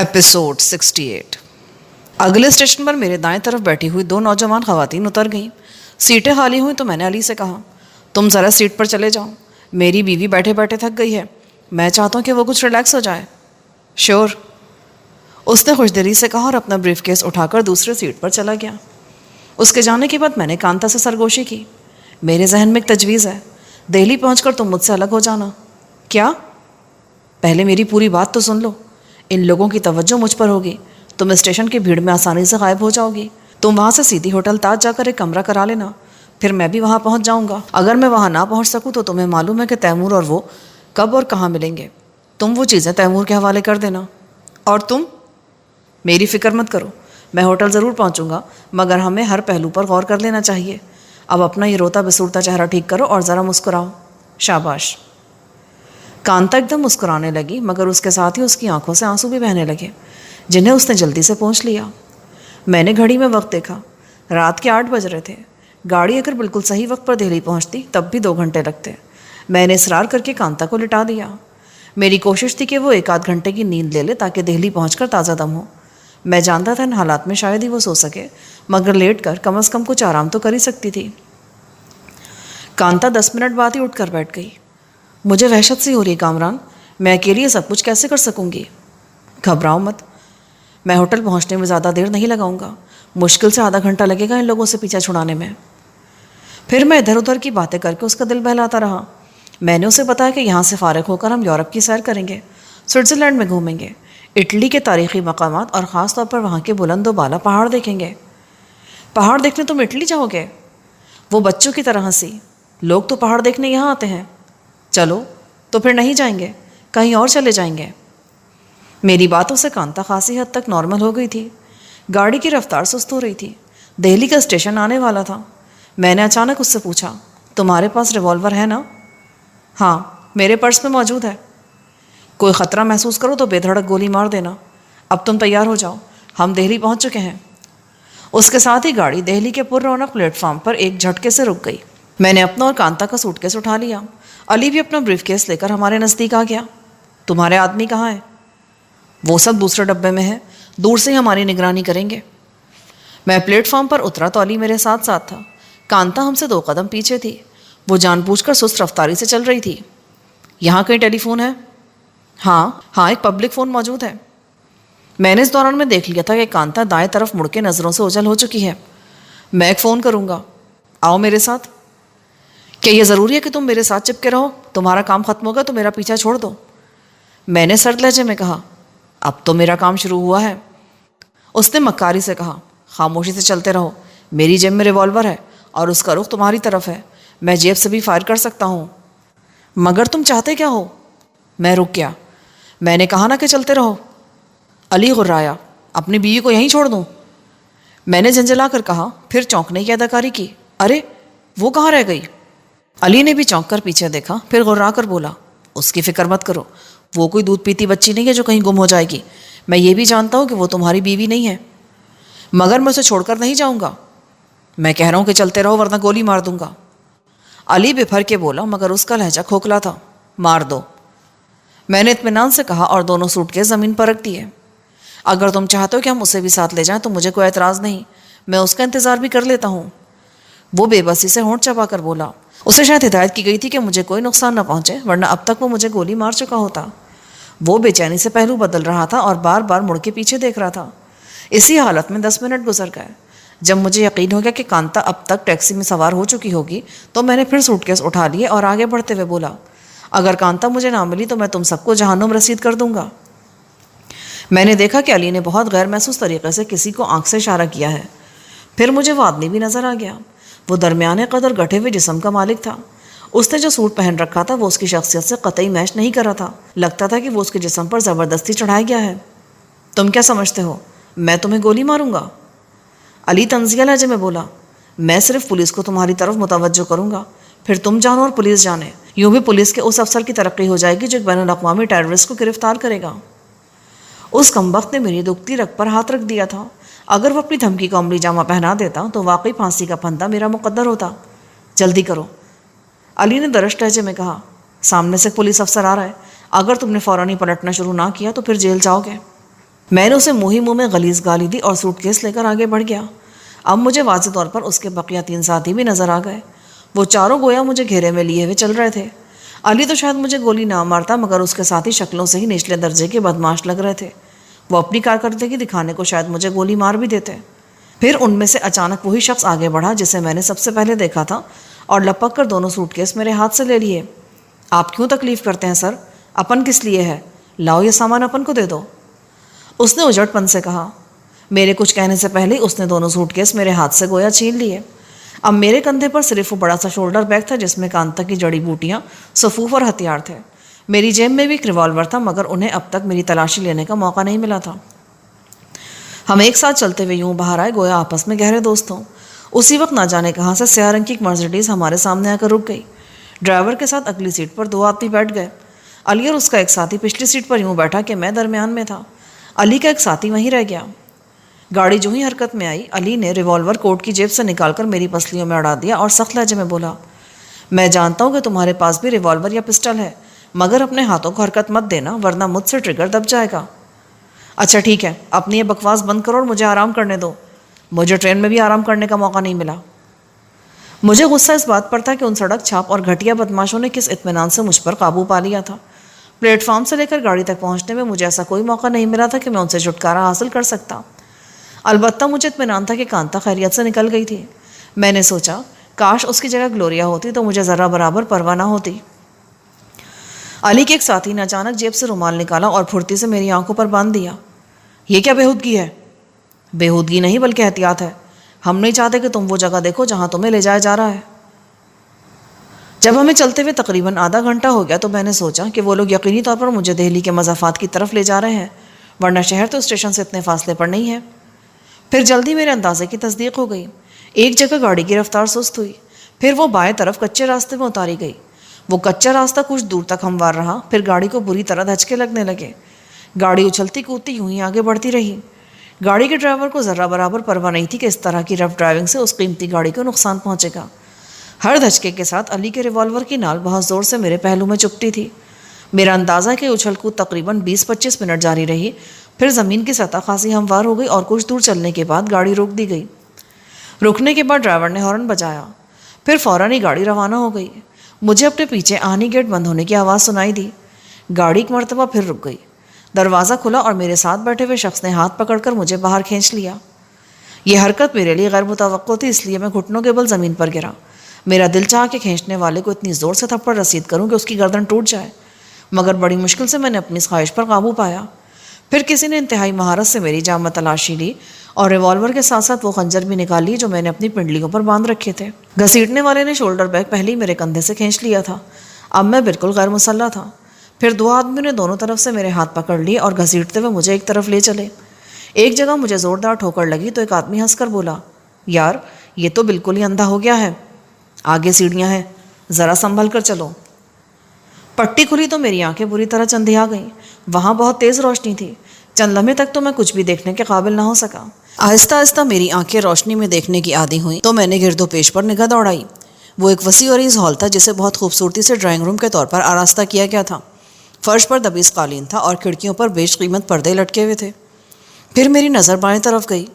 Episode 68۔ اگلے station پر میرے دائیں طرف بیٹھی ہوئی دو نوجوان خواتین اتر گئیں۔ سیٹیں خالی ہوئیں تو میں نے علی سے کہا، تم ذرا سیٹ پر چلے جاؤ، میری بیوی بیٹھے بیٹھے تھک گئی ہے، میں چاہتا ہوں کہ وہ کچھ ریلیکس ہو جائے۔ شور، اس نے خوش دلی سے کہا اور اپنا بریف کیس اٹھا کر دوسرے سیٹ پر چلا گیا۔ اس کے جانے کے بعد میں نے کانتا سے سرگوشی کی، میرے ذہن میں ایک تجویز ہے، دہلی پہنچ کر تم مجھ سے الگ ہو جانا۔ کیا؟ پہلے میری پوری بات تو سن لو۔ ان لوگوں کی توجہ مجھ پر ہوگی، تم اسٹیشن کی بھیڑ میں آسانی سے غائب ہو جاؤ گی۔ تم وہاں سے سیدھی ہوٹل تاج جا کر ایک کمرہ کرا لینا، پھر میں بھی وہاں پہنچ جاؤں گا۔ اگر میں وہاں نہ پہنچ سکوں تو تمہیں معلوم ہے کہ تیمور اور وہ کب اور کہاں ملیں گے۔ تم وہ چیزیں تیمور کے حوالے کر دینا۔ اور تم؟ میری فکر مت کرو، میں ہوٹل ضرور پہنچوں گا، مگر ہمیں ہر پہلو پر غور کر لینا چاہیے۔ اب اپنا یہ روتا بسورتا چہرہ ٹھیک کرو اور ذرا مسکراؤ۔ شاباش۔ کانتا ایک دم مسکرانے لگی، مگر اس کے ساتھ ہی اس کی آنکھوں سے آنسو بھی بہنے لگے، جنہیں اس نے جلدی سے پوچھ لیا۔ میں نے گھڑی میں وقت دیکھا، رات کے 8 بج رہے تھے۔ گاڑی اگر بالکل صحیح وقت پر دہلی پہنچتی تب بھی 2 گھنٹے لگتے۔ میں نے اصرار کر کے کانتا کو لٹا دیا۔ میری کوشش تھی کہ وہ 1 آدھ گھنٹے کی نیند لے لے تاکہ دہلی پہنچ کر تازہ دم ہو۔ میں جانتا تھا ان حالات میں شاید ہی وہ سو سکے، مگر لیٹ کر کم از کم کچھ آرام تو کر ہی سکتی تھی۔ کانتا 10 منٹ بعد ہی اٹھ کر بیٹھ گئی۔ مجھے وحشت سی ہو رہی کامران، میں اکیلی یہ سب کچھ کیسے کر سکوں گی؟ گھبراؤ مت، میں ہوٹل پہنچنے میں زیادہ دیر نہیں لگاؤں گا، مشکل سے آدھا گھنٹہ لگے گا ان لوگوں سے پیچھا چھڑانے میں۔ پھر میں ادھر ادھر کی باتیں کر کے اس کا دل بہلاتا رہا۔ میں نے اسے بتایا کہ یہاں سے فارغ ہو کر ہم یورپ کی سیر کریں گے، سوئٹزرلینڈ میں گھومیں گے، اٹلی کے تاریخی مقامات اور خاص طور پر وہاں کے بلند و بالا پہاڑ دیکھیں گے۔ پہاڑ دیکھنے تم اٹلی جاؤ گے؟ وہ بچوں کی طرح ہنسی، لوگ تو پہاڑ دیکھنے یہاں آتے ہیں۔ چلو تو پھر نہیں جائیں گے، کہیں اور چلے جائیں گے۔ میری باتوں سے کانتا خاصی حد تک نارمل ہو گئی تھی۔ گاڑی کی رفتار سست ہو رہی تھی، دہلی کا اسٹیشن آنے والا تھا۔ میں نے اچانک اس سے پوچھا، تمہارے پاس ریوالور ہے نا؟ ہاں، میرے پرس میں موجود ہے۔ کوئی خطرہ محسوس کرو تو بے دھڑک گولی مار دینا۔ اب تم تیار ہو جاؤ، ہم دہلی پہنچ چکے ہیں۔ اس کے ساتھ ہی گاڑی دہلی کے پر رونق پلیٹ فارم پر ایک جھٹکے سے رک گئی۔ میں نے اپنا اور کانتا کا سوٹ کیس اٹھا لیا۔ علی بھی اپنا بریف کیس لے کر ہمارے نزدیک آ گیا۔ تمہارے آدمی کہاں ہیں؟ وہ سب دوسرے ڈبے میں ہیں، دور سے ہی ہماری نگرانی کریں گے۔ میں پلیٹ فارم پر اترا تو علی میرے ساتھ ساتھ تھا۔ کانتا ہم سے 2 قدم پیچھے تھی، وہ جان بوجھ کر سست رفتاری سے چل رہی تھی۔ یہاں کہیں ٹیلی فون ہے؟ ہاں، ایک پبلک فون موجود ہے۔ میں نے اس دوران میں دیکھ لیا تھا کہ کانتا دائیں طرف مڑ کے نظروں سے اوجھل ہو چکی ہے۔ میں ایک فون کروں گا، آؤ میرے ساتھ۔ کیا یہ ضروری ہے کہ تم میرے ساتھ چپکے رہو؟ تمہارا کام ختم ہوگا تو میرا پیچھا چھوڑ دو۔ میں نے سرد لہجے میں کہا، اب تو میرا کام شروع ہوا ہے۔ اس نے مکاری سے کہا، خاموشی سے چلتے رہو، میری جیب میں ریوالور ہے اور اس کا رخ تمہاری طرف ہے، میں جیب سے بھی فائر کر سکتا ہوں۔ مگر تم چاہتے کیا ہو؟ میں رک گیا۔ میں نے کہا نا کہ چلتے رہو۔ علی غرایا، اپنی بیوی کو یہیں چھوڑ دوں؟ میں نے جھنجھلا کر کہا، پھر چونکنے کی اداکاری کی، ارے وہ کہاں رہ گئی؟ علی نے بھی چونک کر پیچھے دیکھا، پھر غرا کر بولا، اس کی فکر مت کرو، وہ کوئی دودھ پیتی بچی نہیں ہے جو کہیں گم ہو جائے گی۔ میں یہ بھی جانتا ہوں کہ وہ تمہاری بیوی نہیں ہے، مگر میں اسے چھوڑ کر نہیں جاؤں گا۔ میں کہہ رہا ہوں کہ چلتے رہو ورنہ گولی مار دوں گا۔ علی بپھر کے بولا، مگر اس کا لہجہ کھوکھلا تھا، مار دو۔ میں نے اطمینان سے کہا اور دونوں سوٹ کیس زمین پر رکھ دیے۔ اگر تم چاہتے ہو کہ ہم اسے بھی ساتھ لے جائیں تو مجھے کوئی اعتراض نہیں، میں اس کا انتظار بھی کر لیتا ہوں۔ وہ بے بسی سے ہونٹ چبا کر بولا، اسے شاید ہدایت کی گئی تھی کہ مجھے کوئی نقصان نہ پہنچے، ورنہ اب تک وہ مجھے گولی مار چکا ہوتا۔ وہ بے چینی سے پہلو بدل رہا تھا اور بار بار مڑ کے پیچھے دیکھ رہا تھا۔ اسی حالت میں 10 منٹ گزر گئے۔ جب مجھے یقین ہو گیا کہ کانتا اب تک ٹیکسی میں سوار ہو چکی ہوگی تو میں نے پھر سوٹ کیس اٹھا لیے اور آگے بڑھتے ہوئے بولا، اگر کانتا مجھے نہ ملی تو میں تم سب کو جہنم رسید کر دوں گا۔ میں نے دیکھا کہ علی نے بہت غیر محسوس طریقے سے کسی کو آنکھ سے اشارہ کیا ہے۔ پھر مجھے وہ آدمی بھی نظر آ گیا۔ وہ درمیانے قدر گٹھے ہوئے جسم کا مالک تھا۔ اس نے جو سوٹ پہن رکھا تھا وہ اس کی شخصیت سے قطعی میچ نہیں کر رہا تھا۔ لگتا تھا کہ وہ اس کے جسم پر زبردستی چڑھایا گیا ہے۔ تم کیا سمجھتے ہو میں تمہیں گولی ماروں گا؟ علی طنزیہ لہجے میں بولا، میں صرف پولیس کو تمہاری طرف متوجہ کروں گا، پھر تم جانو اور پولیس جانے۔ یوں بھی پولیس کے اس افسر کی ترقی ہو جائے گی جو ایک بین الاقوامی ٹیررسٹ کو گرفتار کرے گا۔ اس کمبخت نے میری دکھتی رگ پر ہاتھ رکھ دیا تھا۔ اگر وہ اپنی دھمکی کو عملی جامہ پہنا دیتا تو واقعی پھانسی کا پھندا میرا مقدر ہوتا۔ جلدی کرو، علی نے درشت لہجے میں کہا، سامنے سے پولیس افسر آ رہا ہے، اگر تم نے فوراً ہی پلٹنا شروع نہ کیا تو پھر جیل جاؤ گے۔ میں نے اسے منہ ہی منہ میں غلیظ گالی دی اور سوٹ کیس لے کر آگے بڑھ گیا۔ اب مجھے واضح طور پر اس کے بقیہ 3 ساتھی بھی نظر آ گئے۔ وہ چاروں گویا مجھے گھیرے میں لیے ہوئے چل رہے تھے۔ علی تو شاید مجھے گولی نہ مارتا، مگر اس کے ساتھی شکلوں سے ہی نچلے درجے کے بدمعاش لگ رہے تھے۔ وہ اپنی کارکردگی دکھانے کو شاید مجھے گولی مار بھی دیتے۔ پھر ان میں سے اچانک وہی شخص آگے بڑھا جسے میں نے سب سے پہلے دیکھا تھا، اور لپک کر دونوں سوٹ کیس میرے ہاتھ سے لے لیے۔ آپ کیوں تکلیف کرتے ہیں سر؟ اپن کس لیے ہے؟ لاؤ یہ سامان اپن کو دے دو، اس نے اجڑ پن سے کہا۔ میرے کچھ کہنے سے پہلے اس نے دونوں سوٹ کیس میرے ہاتھ سے گویا چھین لیے۔ اب میرے کندھے پر صرف وہ بڑا سا شولڈر بیگ تھا جس میں کان تک کی جڑی بوٹیاں، صفوف اور ہتھیار تھے۔ میری جیب میں بھی ایک ریوالور تھا، مگر انہیں اب تک میری تلاشی لینے کا موقع نہیں ملا تھا۔ ہم ایک ساتھ چلتے ہوئے یوں باہر آئے گویا آپس میں گہرے دوست ہوں۔ اسی وقت نہ جانے کہاں سے سیاہ رنگ کی ایک مرسیڈیز ہمارے سامنے آ کر رک گئی۔ ڈرائیور کے ساتھ اگلی سیٹ پر 2 آدمی بیٹھ گئے۔ علی اور اس کا ایک ساتھی پچھلی سیٹ پر یوں بیٹھا کہ میں درمیان میں تھا۔ علی کا ایک ساتھی وہیں رہ گیا۔ گاڑی جو ہی حرکت میں آئی، علی نے ریوالور کوٹ کی جیب سے نکال کر میری پسلیوں میں اڑا دیا اور سخت لہجے میں بولا، میں جانتا ہوں کہ تمہارے پاس بھی ریوالور یا پسٹل ہے، مگر اپنے ہاتھوں کو حرکت مت دینا ورنہ مجھ سے ٹریگر دب جائے گا۔ اچھا ٹھیک ہے، اپنی یہ بکواس بند کرو اور مجھے آرام کرنے دو۔ مجھے ٹرین میں بھی آرام کرنے کا موقع نہیں ملا۔ مجھے غصہ اس بات پر تھا کہ ان سڑک چھاپ اور گھٹیا بدماشوں نے کس اطمینان سے مجھ پر قابو پا لیا تھا۔ پلیٹ فارم سے لے کر گاڑی تک پہنچنے میں مجھے ایسا کوئی موقع نہیں ملا تھا کہ میں ان سے چھٹکارا حاصل کر سکتا۔ البتہ مجھے اطمینان تھا کہ کانتا خیریت سے نکل گئی تھی۔ میں نے سوچا کاش اس کی جگہ گلوریا ہوتی تو مجھے ذرا برابر پرواہ نہ ہوتی۔ علی کے ایک ساتھی نے اچانک جیب سے رومال نکالا اور پھرتی سے میری آنکھوں پر باندھ دیا۔ یہ کیا بےہودگی ہے؟ بےہودگی نہیں بلکہ احتیاط ہے۔ ہم نہیں چاہتے کہ تم وہ جگہ دیکھو جہاں تمہیں لے جایا جا رہا ہے۔ جب ہمیں چلتے ہوئے تقریباً آدھا گھنٹہ ہو گیا تو میں نے سوچا کہ وہ لوگ یقینی طور پر مجھے دہلی کے مضافات کی طرف لے جا رہے ہیں، ورنہ شہر تو اسٹیشن سے اتنے فاصلے پر نہیں ہے۔ پھر جلدی میرے اندازے کی تصدیق ہو گئی۔ ایک جگہ گاڑی کی رفتار سست ہوئی، پھر وہ بائیں طرف کچے راستے میں اتاری گئی۔ وہ کچا راستہ کچھ دور تک ہموار رہا، پھر گاڑی کو بری طرح دھچکے لگنے لگے۔ گاڑی اچھلتی کودتی یوں ہی آگے بڑھتی رہی۔ گاڑی کے ڈرائیور کو ذرا برابر پرواہ نہیں تھی کہ اس طرح کی رف ڈرائیونگ سے اس قیمتی گاڑی کو نقصان پہنچے گا۔ ہر دھچکے کے ساتھ علی کے ریوالور کی نال بہت زور سے میرے پہلو میں چپٹی تھی۔ میرا اندازہ ہے کہ اچھل کود تقریباً 20-25 منٹ جاری رہی، پھر زمین کی سطح خاصی ہموار ہو گئی اور کچھ دور چلنے کے بعد گاڑی روک دی گئی۔ رکنے کے بعد ڈرائیور نے ہارن بجایا، پھر فوراً ہی گاڑی روانہ ہو گئی۔ مجھے اپنے پیچھے آہنی گیٹ بند ہونے کی آواز سنائی دی۔ گاڑی ایک مرتبہ پھر رک گئی۔ دروازہ کھلا اور میرے ساتھ بیٹھے ہوئے شخص نے ہاتھ پکڑ کر مجھے باہر کھینچ لیا۔ یہ حرکت میرے لیے غیر متوقع تھی، اس لیے میں گھٹنوں کے بل زمین پر گرا۔ میرا دل چاہا کہ کھینچنے والے کو اتنی زور سے تھپڑ رسید کروں کہ اس کی گردن ٹوٹ جائے، مگر بڑی مشکل سے میں نے اپنی اس خواہش پر قابو پایا۔ پھر کسی نے انتہائی مہارت سے میری جام میں تلاشی لی اور ریوالور کے ساتھ ساتھ وہ خنجر بھی نکال لی جو میں نے اپنی پنڈلیوں پر باندھ رکھے تھے۔ گھسیٹنے والے نے شولڈر بیگ پہلے ہی میرے کندھے سے کھینچ لیا تھا۔ اب میں بالکل غیر مسلح تھا۔ پھر 2 آدمیوں نے دونوں طرف سے میرے ہاتھ پکڑ لیے اور گھسیٹتے ہوئے مجھے ایک طرف لے چلے۔ ایک جگہ مجھے زوردار ٹھوکر لگی تو ایک آدمی ہنس کر بولا، یار یہ تو بالکل ہی اندھا ہو گیا ہے، آگے سیڑھیاں ہیں، ذرا سنبھل کر چلو۔ پٹی کھلی تو میری آنکھیں بری طرح چندھیا گئیں۔ وہاں بہت تیز روشنی تھی، چند لمحے تک تو میں کچھ بھی دیکھنے کے قابل نہ ہو سکا۔ آہستہ آہستہ میری آنکھیں روشنی میں دیکھنے کی عادی ہوئیں تو میں نے گرد و پیش پر نگاہ دوڑائی۔ وہ ایک وسیع اور عریض ہال تھا جسے بہت خوبصورتی سے ڈرائنگ روم کے طور پر آراستہ کیا گیا تھا۔ فرش پر دبیس قالین تھا اور کھڑکیوں پر بیش قیمت پردے لٹکے ہوئے تھے۔ پھر میری نظر بائیں طرف گئی۔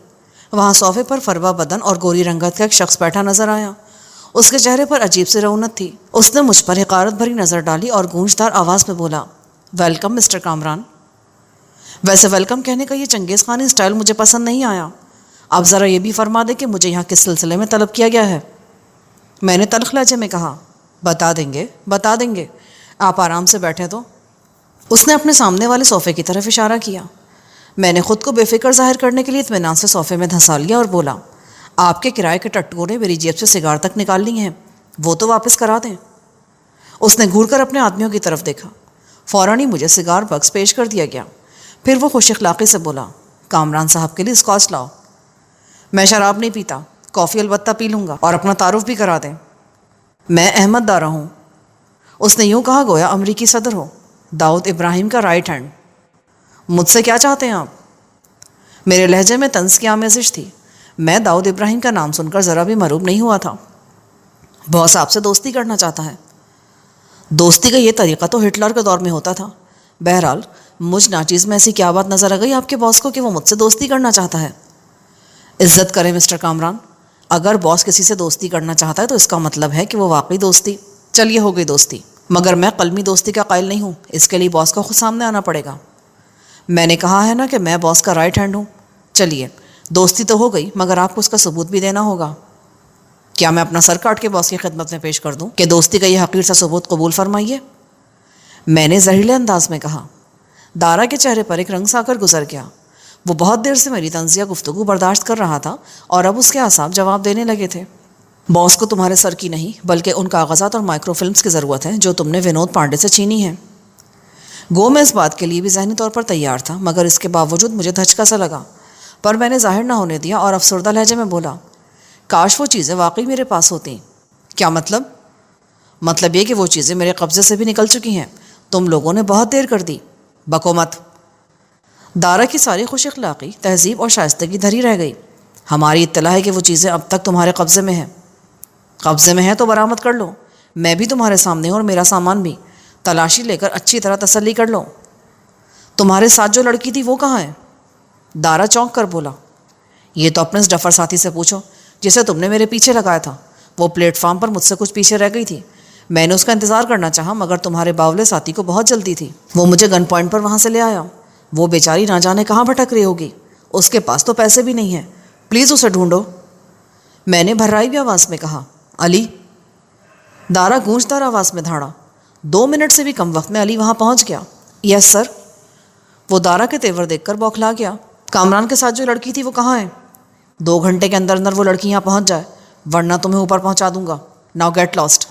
وہاں صوفے پر فروا بدن اور گوری رنگت کا ایک شخص بیٹھا نظر آیا۔ اس کے چہرے پر عجیب سی رونق تھی۔ اس نے مجھ پر حقارت بھری نظر ڈالی اور گونجدار آواز میں بولا، ویلکم مسٹر کامران۔ ویسے ویلکم کہنے کا یہ چنگیز خانی سٹائل مجھے پسند نہیں آیا۔ آپ ذرا یہ بھی فرما دیں کہ مجھے یہاں کس سلسلے میں طلب کیا گیا ہے؟ میں نے تلخ لہجے میں کہا، بتا دیں گے، آپ آرام سے بیٹھیں تو۔ اس نے اپنے سامنے والے صوفے کی طرف اشارہ کیا۔ میں نے خود کو بے فکر ظاہر کرنے کے لیے اطمینان سے صوفے میں دھنسا لیا اور بولا، آپ کے کرائے کے ٹٹو نے میری جیب سے سگار تک نکال لی ہیں، وہ تو واپس کرا دیں۔ اس نے گھور کر اپنے آدمیوں کی طرف دیکھا۔ فوراً ہی مجھے سگار بکس پیش کر دیا گیا۔ پھر وہ خوش اخلاقی سے بولا، کامران صاحب کے لیے اسکاچ لاؤ۔ میں شراب نہیں پیتا، کافی البتہ پی لوں گا، اور اپنا تعارف بھی کرا دیں، میں احمد دارا ہوں۔ اس نے یوں کہا گویا امریکی صدر ہو، داؤد ابراہیم کا رائٹ ہینڈ۔ مجھ سے کیا چاہتے ہیں آپ؟ میرے لہجے میں طنز کی آمیزش تھی۔ میں داؤد ابراہیم کا نام سن کر ذرا بھی معروب نہیں ہوا تھا۔ باس آپ سے دوستی کرنا چاہتا ہے۔ دوستی کا یہ طریقہ تو ہٹلر کے دور میں ہوتا تھا۔ بہرحال مجھ ناچیز میں ایسی کیا بات نظر آ گئی آپ کے باس کو کہ وہ مجھ سے دوستی کرنا چاہتا ہے؟ عزت کرے مسٹر کامران، اگر باس کسی سے دوستی کرنا چاہتا ہے تو اس کا مطلب ہے کہ وہ واقعی دوستی، چلیے ہو گئی دوستی، مگر میں قلمی دوستی کا قائل نہیں ہوں، اس کے لیے باس کو خود سامنے آنا پڑے گا۔ میں نے کہا ہے نا کہ میں باس کا رائٹ ہینڈ ہوں۔ چلیے دوستی تو ہو گئی، مگر آپ کو اس کا ثبوت بھی دینا ہوگا۔ کیا میں اپنا سر کاٹ کے باس کی خدمت میں پیش کر دوں کہ دوستی کا یہ حقیر سا ثبوت قبول فرمائیے؟ میں نے زہریلے انداز میں کہا۔ دارا کے چہرے پر ایک رنگ سا کر گزر گیا۔ وہ بہت دیر سے میری طنزیہ گفتگو برداشت کر رہا تھا اور اب اس کے اعصاب جواب دینے لگے تھے۔ باس کو تمہارے سر کی نہیں بلکہ ان کاغذات اور مائکرو فلمز کی ضرورت ہے جو تم نے ونود پانڈے سے چھینی ہے۔ گو میں اس بات کے لیے بھی ذہنی طور پر تیار تھا، مگر اس کے باوجود مجھے دھچکا سا لگا، پر میں نے ظاہر نہ ہونے دیا اور افسردہ لہجے میں بولا، کاش وہ چیزیں واقعی میرے پاس ہوتیں۔ کیا مطلب؟ مطلب یہ کہ وہ چیزیں میرے قبضے سے بھی نکل چکی ہیں، تم لوگوں نے بہت دیر کر دی۔ بکو مت۔ دارا کی ساری خوش اخلاقی، تہذیب اور شائستگی دھری رہ گئی۔ ہماری اطلاع ہے کہ وہ چیزیں اب تک تمہارے قبضے میں ہیں۔ قبضے میں ہے تو برآمد کر لو، میں بھی تمہارے سامنے ہوں اور میرا سامان بھی، تلاشی لے کر اچھی طرح تسلی کر لو۔ تمہارے ساتھ جو لڑکی تھی وہ کہاں ہے؟ دارا چونک کر بولا، یہ تو اپنے اس ڈفر ساتھی سے پوچھو جسے تم نے میرے پیچھے لگایا تھا، وہ پلیٹ فارم پر مجھ سے کچھ پیچھے رہ گئی تھی، میں نے اس کا انتظار کرنا چاہا مگر تمہارے باولے ساتھی کو بہت جلدی تھی، وہ مجھے گن پوائنٹ پر وہاں سے لے آیا۔ وہ بیچاری نہ جانے کہاں بھٹک رہی ہوگی، اس کے پاس تو پیسے بھی نہیں ہیں، پلیز اسے ڈھونڈو۔ میں نے بھرائی ہوئی آواز میں کہا، علی۔ دارا گونجدار آواز میں دھاڑا۔ 2 منٹ سے بھی کم وقت میں علی وہاں پہنچ گیا۔ یس سر۔ وہ دارا کے تیور دیکھ کر بوکھلا گیا۔ کامران کے ساتھ جو لڑکی تھی وہ کہاں ہے؟ 2 گھنٹے کے اندر اندر وہ لڑکی یہاں پہنچ جائے ورنہ تمہیں اوپر پہنچا دوں گا۔ Now get lost.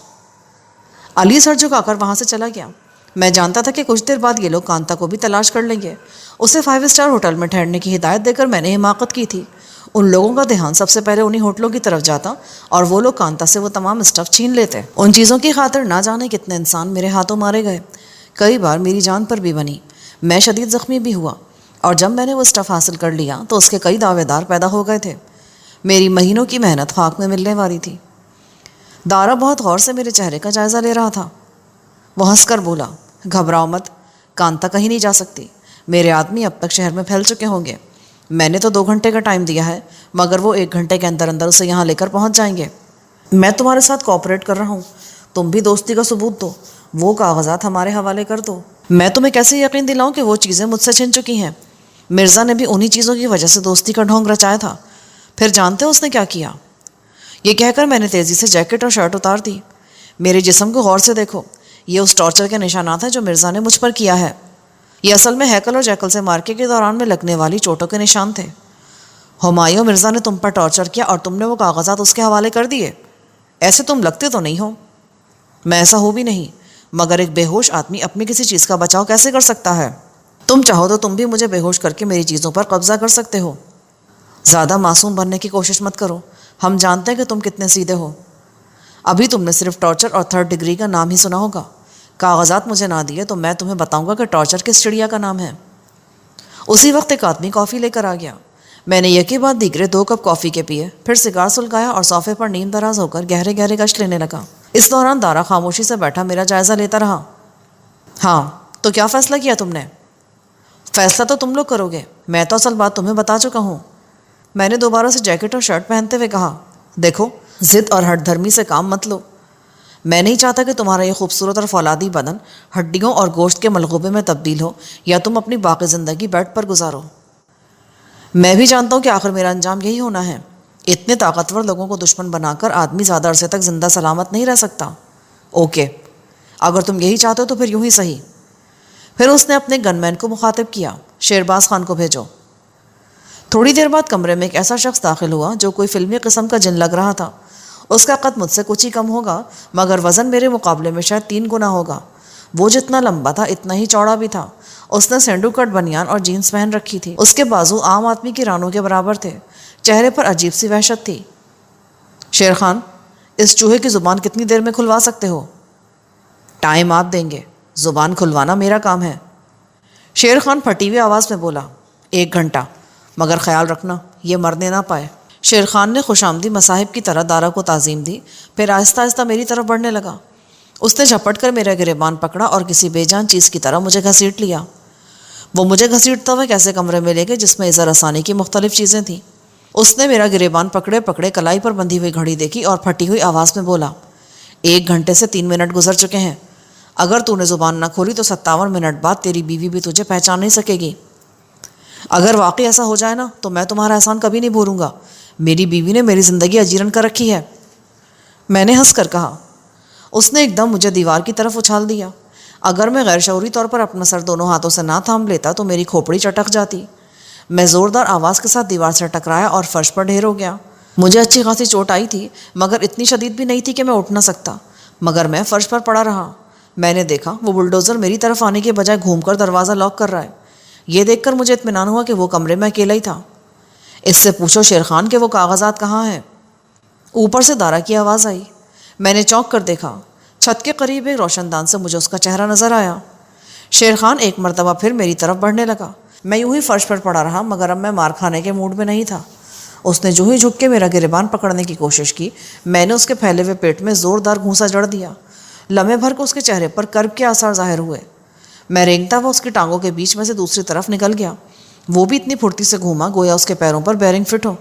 علی سر جھکا کر وہاں سے چلا گیا۔ میں جانتا تھا کہ کچھ دیر بعد یہ لوگ کانتا کو بھی تلاش کر لیں گے۔ اسے 5 اسٹار ہوٹل میں ٹھہرنے کی ہدایت دے کر میں نے حماقت کی تھی۔ ان لوگوں کا دھیان سب سے پہلے انہی ہوٹلوں کی طرف جاتا اور وہ لوگ کانتا سے وہ تمام اسٹف چھین لیتے۔ ان چیزوں کی خاطر نہ جانے کتنے انسان میرے ہاتھوں مارے گئے، کئی بار میری جان پر بھی بنی۔ میں شدید زخمی بھی ہوا، اور جب میں نے وہ اسٹف حاصل کر لیا تو اس کے کئی دعوے دار پیدا ہو گئے تھے۔ میری مہینوں کی محنت خاک میں ملنے والی تھی۔ دارا بہت غور سے میرے چہرے کا جائزہ لے رہا تھا۔ وہ ہنس کر بولا، گھبراؤ مت، کانتا کہیں نہیں جا سکتی، میرے آدمی اب تک شہر میں پھیل چکے ہوں گے۔ میں نے تو 2 گھنٹے کا ٹائم دیا ہے مگر وہ 1 گھنٹے کے اندر اندر اسے یہاں لے کر پہنچ جائیں گے۔ میں تمہارے ساتھ کوآپریٹ کر رہا ہوں، تم بھی دوستی کا ثبوت دو، وہ کاغذات ہمارے حوالے کر دو۔ میں تمہیں کیسے یقین دلاؤں کہ وہ چیزیں مجھ سے چھن چکی ہیں؟ مرزا نے بھی انہی چیزوں کی وجہ سے دوستی کا ڈھونگ رچایا تھا۔ پھر جانتے ہو اس نے کیا کیا؟ یہ کہہ کر میں نے تیزی سے جیکٹ اور شرٹ اتار دی۔ میرے جسم کو غور سے دیکھو، یہ اس ٹارچر کے نشانات ہیں جو مرزا نے مجھ پر کیا ہے۔ یہ اصل میں ہیکل اور جیکل سے مارکے کے دوران میں لگنے والی چوٹوں کے نشان تھے۔ ہمایوں مرزا نے تم پر ٹارچر کیا اور تم نے وہ کاغذات اس کے حوالے کر دیے۔ ایسے تم لگتے تو نہیں ہو۔ میں ایسا ہو بھی نہیں، مگر ایک بے ہوش آدمی اپنی کسی چیز کا بچاؤ کیسے کر سکتا ہے؟ تم چاہو تو تم بھی مجھے بے ہوش کر کے میری چیزوں پر قبضہ کر سکتے ہو۔ زیادہ معصوم بننے کی کوشش مت کرو، ہم جانتے ہیں کہ تم کتنے سیدھے ہو۔ ابھی تم نے صرف ٹارچر اور 3rd ڈگری کا نام ہی سنا ہوگا۔ کاغذات مجھے نہ دیے تو میں تمہیں بتاؤں گا کہ ٹارچر کس چڑیا کا نام ہے۔ اسی وقت ایک آدمی کافی لے کر آ گیا۔ میں نے یکے بعد دیگرے 2 کپ کافی کے پیے، پھر سگار سلگایا اور صوفے پر نیم دراز ہو کر گہرے گہرے گشت لینے لگا۔ اس دوران دارا خاموشی سے بیٹھا میرا جائزہ لیتا رہا۔ ہاں تو کیا فیصلہ کیا تم نے؟ فیصلہ تو تم لوگ کرو گے، میں تو اصل بات تمہیں بتا چکا ہوں۔ میں نے دوبارہ سے جیکٹ اور شرٹ پہنتے ہوئے کہا، دیکھو ضد اور ہٹ دھرمی سے کام مت لو۔ میں نہیں چاہتا کہ تمہارا یہ خوبصورت اور فولادی بدن ہڈیوں اور گوشت کے ملغوبے میں تبدیل ہو یا تم اپنی باقی زندگی بیڈ پر گزارو۔ میں بھی جانتا ہوں کہ آخر میرا انجام یہی ہونا ہے۔ اتنے طاقتور لوگوں کو دشمن بنا کر آدمی زیادہ عرصے تک زندہ سلامت نہیں رہ سکتا۔ اوکے، اگر تم یہی چاہتے ہو تو پھر یوں ہی صحیح۔ پھر اس نے اپنے گن مین کو مخاطب کیا، شیرباز خان کو بھیجو۔ تھوڑی دیر بعد کمرے میں ایک ایسا شخص داخل ہوا جو کوئی فلمی قسم کا جن لگ رہا تھا۔ اس کا قد مجھ سے کچھ ہی کم ہوگا مگر وزن میرے مقابلے میں شاید 3 گنا ہوگا۔ وہ جتنا لمبا تھا اتنا ہی چوڑا بھی تھا۔ اس نے سینڈو کٹ بنیان اور جینس پہن رکھی تھی۔ اس کے بازو عام آدمی کی رانوں کے برابر تھے۔ چہرے پر عجیب سی وحشت تھی۔ شیر خان، اس چوہے کی زبان کتنی دیر میں کھلوا سکتے ہو؟ ٹائم آپ دیں گے، زبان کھلوانا میرا کام ہے۔ شیر خان پھٹی ہوئی آواز میں بولا، 1 گھنٹہ، مگر خیال رکھنا یہ مرنے نہ پائے۔ شیر خان نے خوش آمدی مصاحب کی طرح دارا کو تعظیم دی، پھر آہستہ آہستہ میری طرف بڑھنے لگا۔ اس نے جھپٹ کر میرا گریبان پکڑا اور کسی بے جان چیز کی طرح مجھے گھسیٹ لیا۔ وہ مجھے گھسیٹتا ہوا کیسے کمرے میں لے گئے جس میں اظہار ثانی کی مختلف چیزیں تھیں۔ اس نے میرا گریبان پکڑے پکڑے کلائی پر بندھی ہوئی گھڑی دیکھی اور پھٹی ہوئی آواز میں بولا، 1 گھنٹے سے 3 منٹ گزر چکے ہیں، اگر تو نے زبان نہ کھولی تو 57 منٹ بعد تیری بیوی بھی تجھے پہچان نہیں سکے گی۔ اگر واقعی ایسا ہو جائے نا تو میں تمہارا احسان کبھی نہیں بھولوں گا، میری بیوی نے میری زندگی اجیرن کر رکھی ہے۔ میں نے ہنس کر کہا۔ اس نے ایک دم مجھے دیوار کی طرف اچھال دیا۔ اگر میں غیر شعوری طور پر اپنا سر دونوں ہاتھوں سے نہ تھام لیتا تو میری کھوپڑی چٹک جاتی۔ میں زوردار آواز کے ساتھ دیوار سے ٹکرایا اور فرش پر ڈھیر ہو گیا۔ مجھے اچھی خاصی چوٹ آئی تھی مگر اتنی شدید بھی نہیں تھی کہ میں اٹھ نہ سکتا، مگر میں فرش پر پڑا رہا۔ میں نے دیکھا وہ بلڈوزر میری طرف آنے کے بجائے گھوم کر دروازہ لاک کر رہا ہے۔ یہ دیکھ کر مجھے اطمینان ہوا کہ وہ کمرے میں اکیلا ہی تھا۔ اس سے پوچھو شیر خان کہ وہ کاغذات کہاں ہیں؟ اوپر سے دارا کی آواز آئی۔ میں نے چونک کر دیکھا۔ چھت کے قریب ایک روشن دان سے مجھے اس کا چہرہ نظر آیا۔ شیر خان ایک مرتبہ پھر میری طرف بڑھنے لگا۔ میں یوں ہی فرش پر پڑا رہا مگر اب میں مار کھانے کے موڈ میں نہیں تھا۔ اس نے جو ہی جھک کے میرا گریبان پکڑنے کی کوشش کی، میں نے اس کے پھیلے ہوئے پیٹ میں زوردار گھونسا جڑ دیا۔ لمحے بھر کو اس کے چہرے پر کرب کے آثار ظاہر ہوئے۔ میں رینگتا ہوا اس کی ٹانگوں کے بیچ میں سے دوسری طرف نکل گیا۔ وہ بھی اتنی پھرتی سے گھوما گویا اس کے پیروں پر بیرنگ فٹ ہو۔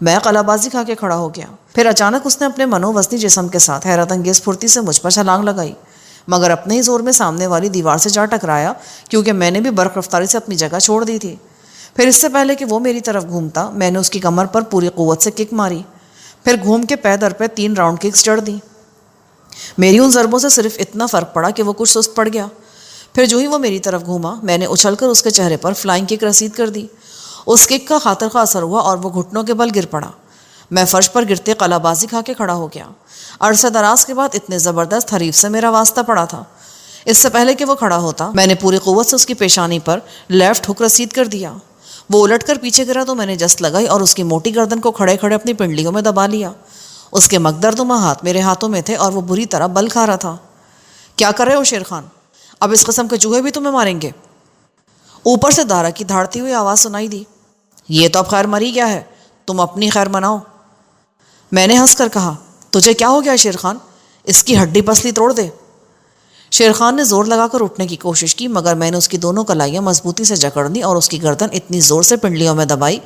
میں قلع بازی کھا کے کھڑا ہو گیا۔ پھر اچانک اس نے اپنے منو وزنی جسم کے ساتھ حیرت انگیز پھرتی سے مجھ پر چھلانگ لگائی، مگر اپنے ہی زور میں سامنے والی دیوار سے جا ٹکرایا کیونکہ میں نے بھی برق رفتاری سے اپنی جگہ چھوڑ دی تھی۔ پھر اس سے پہلے کہ وہ میری طرف گھومتا میں نے اس کی کمر پر پوری قوت سے کک ماری، پھر گھوم کے پے در پہ 3 راؤنڈ ککس جڑ دی۔ میری ان ضربوں سے صرف اتنا فرق پڑا کہ وہ کچھ سست پڑ گیا۔ پھر جو ہی وہ میری طرف گھوما میں نے اچھل کر اس کے چہرے پر فلائنگ کک رسید کر دی۔ اس کک کا خاطر خواہ اثر ہوا اور وہ گھٹنوں کے بل گر پڑا۔ میں فرش پر گرتے قلع بازی کھا کے کھڑا ہو گیا۔ عرصہ دراز کے بعد اتنے زبردست حریف سے میرا واسطہ پڑا تھا۔ اس سے پہلے کہ وہ کھڑا ہوتا میں نے پوری قوت سے اس کی پیشانی پر لیفٹ ہک رسید کر دیا۔ وہ الٹ کر پیچھے گرا تو میں نے جست لگائی اور اس کی موٹی گردن کو کھڑے کھڑے اپنی پنڈلیوں میں دبا لیا۔ اس کے مقدردما ہاتھ میرے ہاتھوں میں تھے اور وہ بری طرح بل کھا رہا تھا۔ کیا کر رہے ہو شیر خان؟ اب اس قسم کے چوہے بھی تمہیں ماریں گے؟ اوپر سے دارا کی دھاڑتی ہوئی آواز سنائی دی۔ یہ تو اب خیر مری گیا ہے، تم اپنی خیر مناؤ۔ میں نے ہنس کر کہا، تجھے کیا ہو گیا شیر خان؟ اس کی ہڈی پسلی توڑ دے۔ شیر خان نے زور لگا کر اٹھنے کی کوشش کی مگر میں نے اس کی دونوں کلائیاں مضبوطی سے جکڑ دی اور اس کی گردن اتنی زور سے پنڈلیوں میں دبائی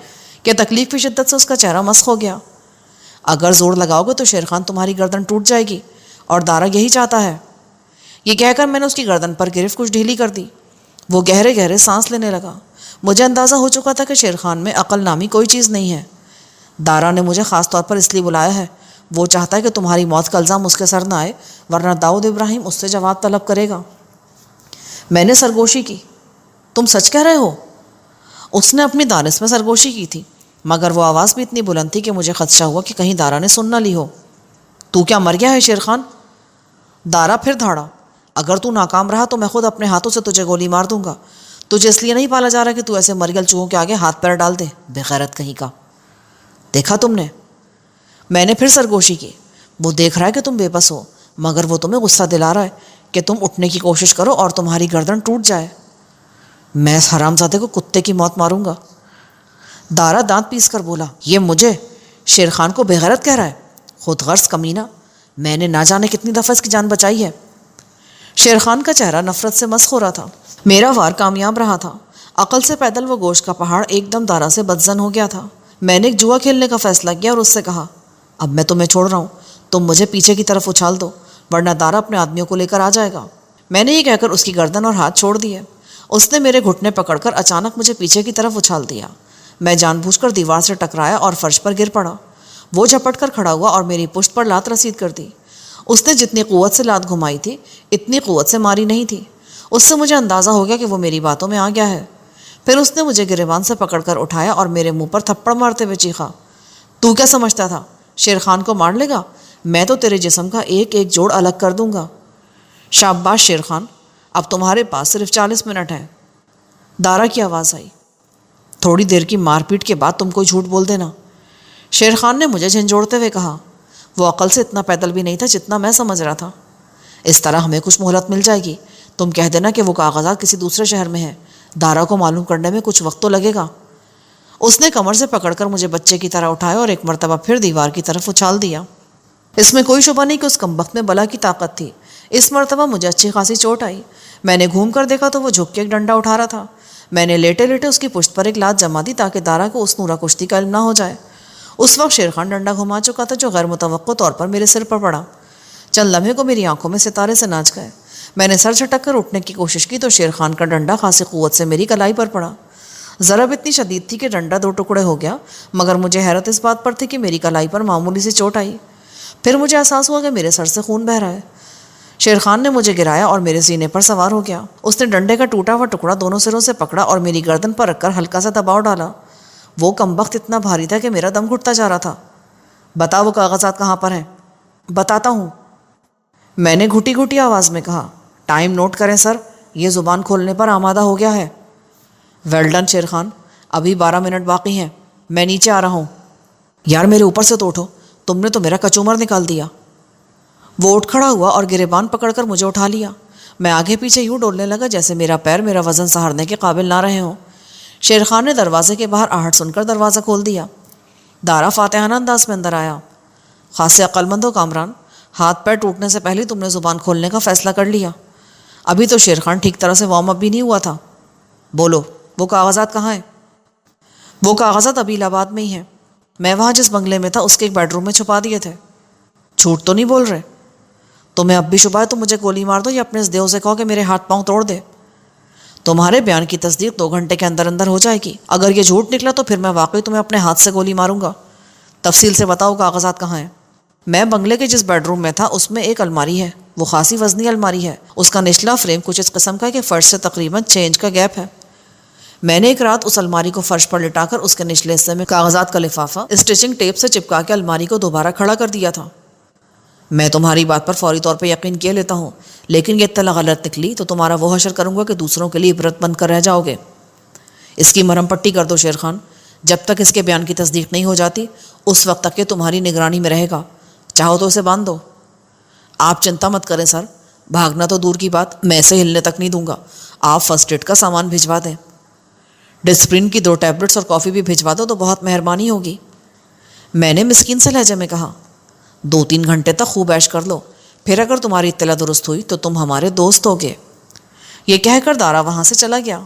کہ تکلیف کی شدت سے اس کا چہرہ مسخ ہو گیا۔ اگر زور لگاؤ گے تو شیر خان تمہاری گردن ٹوٹ جائے گی اور دارا یہی چاہتا ہے۔ یہ کہہ کر میں نے اس کی گردن پر گرفت کچھ ڈھیلی کر دی۔ وہ گہرے گہرے سانس لینے لگا۔ مجھے اندازہ ہو چکا تھا کہ شیر خان میں عقل نامی کوئی چیز نہیں ہے۔ دارا نے مجھے خاص طور پر اس لیے بلایا ہے، وہ چاہتا ہے کہ تمہاری موت کا الزام اس کے سر نہ آئے ورنہ داؤد ابراہیم اس سے جواب طلب کرے گا۔ میں نے سرگوشی کی۔ تم سچ کہہ رہے ہو؟ اس نے اپنی دانش میں سرگوشی کی تھی مگر وہ آواز بھی اتنی بلند تھی کہ مجھے خدشہ ہوا کہ کہیں دارا نے سن نہ لی ہو۔ تو کیا مر گیا ہے شیر خان؟ دارا پھر دھاڑا۔ اگر تو ناکام رہا تو میں خود اپنے ہاتھوں سے تجھے گولی مار دوں گا۔ تجھے اس لیے نہیں پالا جا رہا کہ تو ایسے مرگل چوہوں کے آگے ہاتھ پیر ڈال دے، بے غیرت کہیں کا۔ دیکھا تم نے؟ میں نے پھر سرگوشی کی۔ وہ دیکھ رہا ہے کہ تم بے بس ہو مگر وہ تمہیں غصہ دلا رہا ہے کہ تم اٹھنے کی کوشش کرو اور تمہاری گردن ٹوٹ جائے۔ میں اس حرام زادے کو کتے کی موت ماروں گا۔ دارا دانت پیس کر بولا، یہ مجھے شیر خان کو بے غیرت کہہ رہا ہے؟ خود غرض کمینہ، میں نے نہ جانے کتنی دفعہ اس کی جان بچائی ہے۔ شیر خان کا چہرہ نفرت سے مسخ ہو رہا تھا۔ میرا وار کامیاب رہا تھا۔ عقل سے پیدل وہ گوشت کا پہاڑ ایک دم دارا سے بدزن ہو گیا تھا۔ میں نے ایک جوا کھیلنے کا فیصلہ کیا اور اس سے کہا، اب میں تمہیں چھوڑ رہا ہوں، تم مجھے پیچھے کی طرف اچھال دو ورنہ دارا اپنے آدمیوں کو لے کر آ جائے گا۔ میں نے یہ کہہ کر اس کی گردن اور ہاتھ چھوڑ دیے۔ اس نے میرے گھٹنے پکڑ کر اچانک مجھے پیچھے کی طرف اچھال دیا۔ میں جان بوجھ کر دیوار سے ٹکرایا اور فرش پر گر پڑا۔ وہ جھپٹ کر کھڑا ہوا اور میری پشت پر لات رسید کر دی۔ اس نے جتنی قوت سے لات گھمائی تھی اتنی قوت سے ماری نہیں تھی۔ اس سے مجھے اندازہ ہو گیا کہ وہ میری باتوں میں آ گیا ہے۔ پھر اس نے مجھے گریبان سے پکڑ کر اٹھایا اور میرے منہ پر تھپڑ مارتے ہوئے چیخا، تو کیا سمجھتا تھا شیر خان کو مار لے گا؟ میں تو تیرے جسم کا ایک ایک جوڑ الگ کر دوں گا۔ شاباش شیر خان، اب تمہارے پاس صرف 40 منٹ ہے۔ دارا کی آواز آئی۔ تھوڑی دیر کی مار پیٹ کے بعد تم کوئی جھوٹ بول دینا۔ شیر خان نے مجھے جھنجھوڑتے ہوئے کہا۔ وہ عقل سے اتنا پیدل بھی نہیں تھا جتنا میں سمجھ رہا تھا۔ اس طرح ہمیں کچھ مہلت مل جائے گی۔ تم کہہ دینا کہ وہ کاغذات کسی دوسرے شہر میں ہیں۔ دارا کو معلوم کرنے میں کچھ وقت تو لگے گا۔ اس نے کمر سے پکڑ کر مجھے بچے کی طرح اٹھایا اور ایک مرتبہ پھر دیوار کی طرف اچھال دیا۔ اس میں کوئی شبہ نہیں کہ اس کمبخت میں بلا کی طاقت تھی۔ اس مرتبہ مجھے اچھی خاصی چوٹ آئی۔ میں نے گھوم کر دیکھا تو وہ جھک کے ایک ڈنڈا اٹھا رہا تھا۔ میں نے لیٹے لیٹے اس کی پشت پر ایک لات جما دی تاکہ دارا کو اس نورا کشتی کا علم نہ ہو جائے۔ اس وقت شیر خان ڈنڈا گھما چکا تھا جو غیر متوقع طور پر میرے سر پر پڑا۔ چند لمحے کو میری آنکھوں میں ستارے سے ناچ گئے۔ میں نے سر جھٹک کر اٹھنے کی کوشش کی تو شیر خان کا ڈنڈا خاصی قوت سے میری کلائی پر پڑا۔ ضرب اتنی شدید تھی کہ ڈنڈا 2 ٹکڑے ہو گیا، مگر مجھے حیرت اس بات پر تھی کہ میری کلائی پر معمولی سی چوٹ آئی۔ پھر مجھے احساس ہوا کہ میرے سر سے خون بہہ رہا ہے۔ شیر خان نے مجھے گرایا اور میرے سینے پر سوار ہو گیا۔ اس نے ڈنڈے کا ٹوٹا ہوا ٹکڑا دونوں سروں سے پکڑا اور میری گردن پر رکھ کر ہلکا سا دباؤ ڈالا۔ وہ کمبخت اتنا بھاری تھا کہ میرا دم گھٹتا جا رہا تھا۔ بتا وہ کاغذات کہاں پر ہیں؟ بتاتا ہوں، میں نے گھٹی گھٹی آواز میں کہا۔ ٹائم نوٹ کریں سر، یہ زبان کھولنے پر آمادہ ہو گیا ہے۔ ویل ڈن شیر خان، ابھی 12 منٹ باقی ہیں، میں نیچے آ رہا ہوں۔ یار میرے اوپر سے تو اٹھو، تم نے تو میرا کچومر نکال دیا۔ وہ اٹھ کھڑا ہوا اور گریبان پکڑ کر مجھے اٹھا لیا۔ میں آگے پیچھے یوں ڈولنے لگا جیسے میرا پیر میرا وزن سہارنے کے قابل نہ رہے ہوں۔ شیر خان نے دروازے کے باہر آہٹ سن کر دروازہ کھول دیا۔ دارا فاتحانہ انداز میں اندر آیا۔ خاصے عقل مند ہو کامران، ہاتھ پیر ٹوٹنے سے پہلے تم نے زبان کھولنے کا فیصلہ کر لیا۔ ابھی تو شیر خان ٹھیک طرح سے وارم اپ بھی نہیں ہوا تھا۔ بولو، وہ کاغذات کہاں ہیں؟ وہ کاغذات ابیل آباد میں ہی ہیں، میں وہاں جس بنگلے میں تھا اس کے ایک بیڈ روم میں چھپا دیے تھے۔ جھوٹ تو نہیں بول رہے؟ تمہیں اب بھی شبہ ہے تو مجھے گولی مار دو یا اپنے اس دیو سے کہو کہ میرے ہاتھ پاؤں توڑ دے۔ تمہارے بیان کی تصدیق 2 گھنٹے کے اندر اندر ہو جائے گی۔ اگر یہ جھوٹ نکلا تو پھر میں واقعی تمہیں اپنے ہاتھ سے گولی ماروں گا۔ تفصیل سے بتاؤ کاغذات کہاں ہیں؟ میں بنگلے کے جس بیڈ روم میں تھا اس میں ایک الماری ہے، وہ خاصی وزنی الماری ہے۔ اس کا نچلا فریم کچھ اس قسم کا ہے کہ فرش سے تقریباً 6 انچ کا گیپ ہے۔ میں نے ایک رات اس الماری کو فرش پر لٹا کر اس کے نچلے حصے میں کاغذات کا لفافہ اسٹیچنگ ٹیپ سے چپکا کے الماری کو دوبارہ کھڑا کر دیا تھا۔ میں تمہاری بات پر فوری طور پہ یقین کیے لیتا ہوں، لیکن یہ اطلاع غلط نکلی تو تمہارا وہ حشر کروں گا کہ دوسروں کے لیے عبرت بن کر رہ جاؤ گے۔ اس کی مرہم پٹی کر دو شیر خان، جب تک اس کے بیان کی تصدیق نہیں ہو جاتی اس وقت تک یہ تمہاری نگرانی میں رہے گا۔ چاہو تو اسے باندھ دو۔ آپ چنتا مت کریں سر، بھاگنا تو دور کی بات، میں اسے ہلنے تک نہیں دوں گا۔ آپ فرسٹ ایڈ کا سامان بھجوا دیں، ڈسپرین کی 2 ٹیبلٹس اور کافی بھی بھجوا دو تو بہت مہربانی ہوگی۔ میں نے مسکین سے لہجے میں کہا۔ 2-3 گھنٹے تک خوب عیش کر لو، پھر اگر تمہاری اطلاع درست ہوئی تو تم ہمارے دوست ہوگے۔ یہ کہہ کر دارا وہاں سے چلا گیا۔